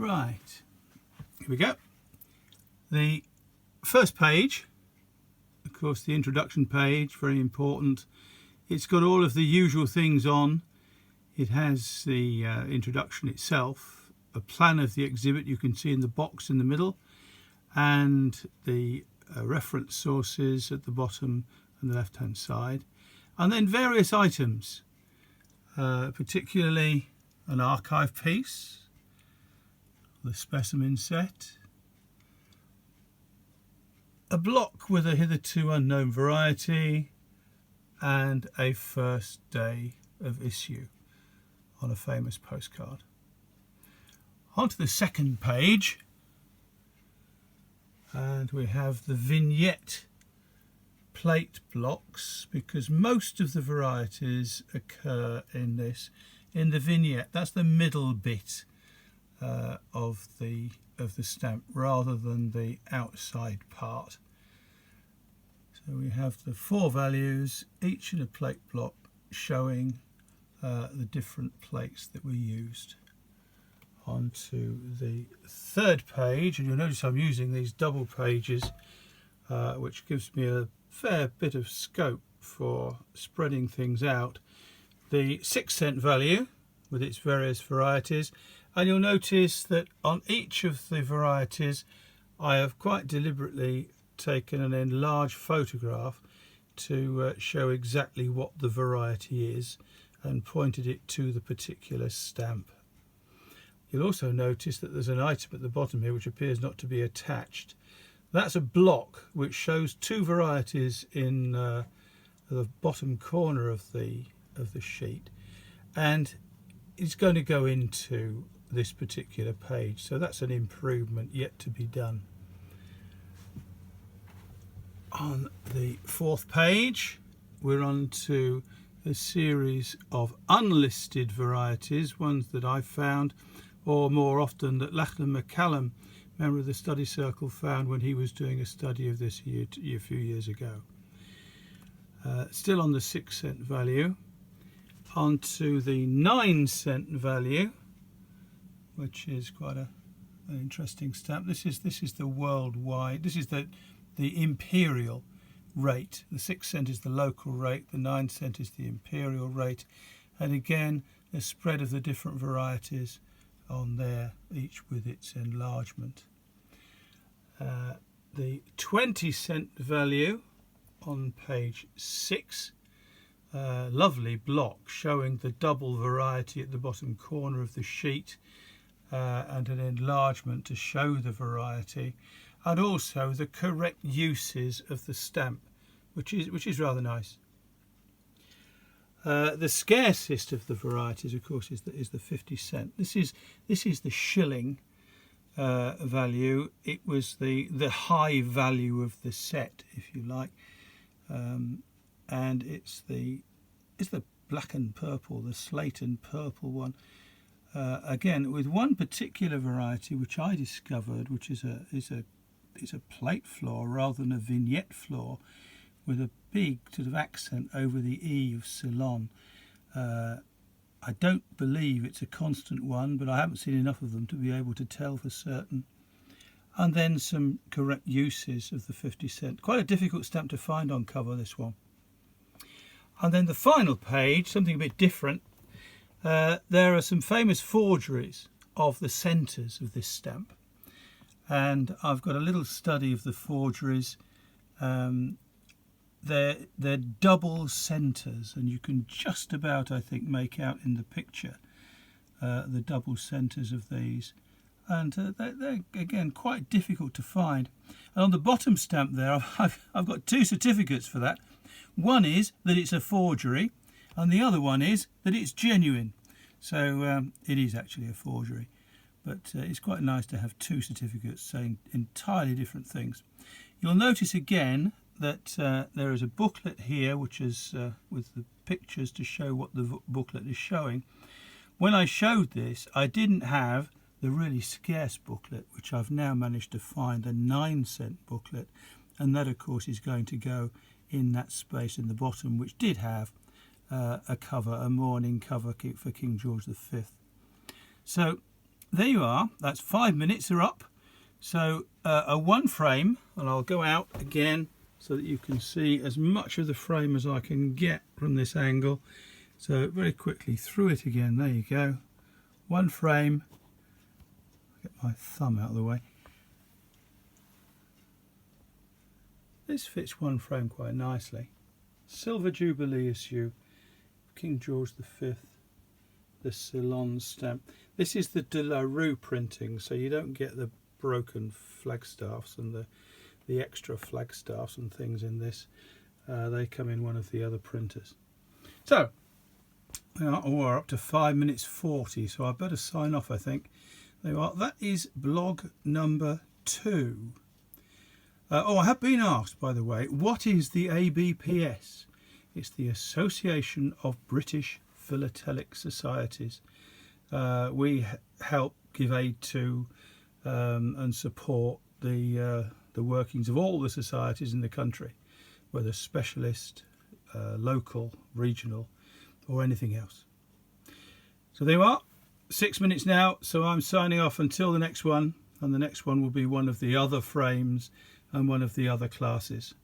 Right, here we go. The first page, of course, the introduction page, very important. It's got all of the usual things on. It has the introduction itself, a plan of the exhibit you can see in the box in the middle, and the reference sources at the bottom and the left hand side, and then various items, particularly an archive piece, the specimen set, a block with a hitherto unknown variety, and a first day of issue on a famous postcard. On to the second page, and we have the vignette plate blocks, because most of the varieties occur in the vignette. That's the middle bit of the stamp rather than the outside part. So we have the 4 values, each in a plate block, showing the different plates that were used. On to the third page, and you'll notice I'm using these double pages, which gives me a fair bit of scope for spreading things out. The 6-cent value with its various varieties, and you'll notice that on each of the varieties I have quite deliberately taken an enlarged photograph to show exactly what the variety is and pointed it to the particular stamp. You'll also notice that there's an item at the bottom here which appears not to be attached. That's a block which shows 2 varieties in the bottom corner of the sheet, and it's going to go into this particular page, so that's an improvement yet to be done. On the 4th page we're on to a series of unlisted varieties, ones that I found, or more often that Lachlan McCallum, member of the study circle, found when he was doing a study of this a few years ago. Still on the 6-cent value, onto the 9-cent value, which is quite an interesting stamp. This is the worldwide. This is the imperial rate. The 6-cent is the local rate. The 9-cent is the imperial rate, and again a spread of the different varieties on there, each with its enlargement. The 20-cent value on page 6, lovely block showing the double variety at the bottom corner of the sheet, and an enlargement to show the variety, and also the correct uses of the stamp, which is rather nice. The scarcest of the varieties, of course, is the 50-cent. This is the shilling value. It was the high value of the set, if you like, and it's the black and purple, the slate and purple one. Again, with one particular variety which I discovered, which is a plate floor rather than a vignette floor, with a big sort of accent over the E of Ceylon. I don't believe it's a constant one, but I haven't seen enough of them to be able to tell for certain. And then some correct uses of the 50-cent. Quite a difficult stamp to find on cover, this one. And then the final page, something a bit different. There are some famous forgeries of the centres of this stamp, and I've got a little study of the forgeries. They're double centres, and you can just about, I think, make out in the picture the double centres of these, and they're again quite difficult to find. And on the bottom stamp there, I've got 2 certificates for that. One is that it's a forgery, and the other one is that it's genuine. So it is actually a forgery, but it's quite nice to have 2 certificates saying entirely different things. You'll notice again that there is a booklet here, which is with the pictures to show what the booklet is showing. When I showed this, I didn't have the really scarce booklet, which I've now managed to find, a 9-cent booklet, and that of course is going to go in that space in the bottom, which did have a cover, a mourning cover for King George V. So there you are. That's 5 minutes are up. So a one frame, and I'll go out again so that you can see as much of the frame as I can get from this angle. So very quickly through it again. There you go. One frame. Get my thumb out of the way. This fits one frame quite nicely. Silver Jubilee issue, King George V, the Ceylon stamp. This is the De La Rue printing, so you don't get the broken flagstaffs and the extra flagstaffs and things in this. They come in one of the other printers. So, we're up to 5 minutes 40, so I better sign off, I think. There you are. That is blog number 2. Oh, I have been asked, by the way, what is the ABPS? It's the Association of British Philatelic Societies. We help give aid to and support the workings of all the societies in the country, whether specialist, local, regional, or anything else. So there you are. 6 minutes now, so I'm signing off until the next one, and the next one will be one of the other frames and one of the other classes.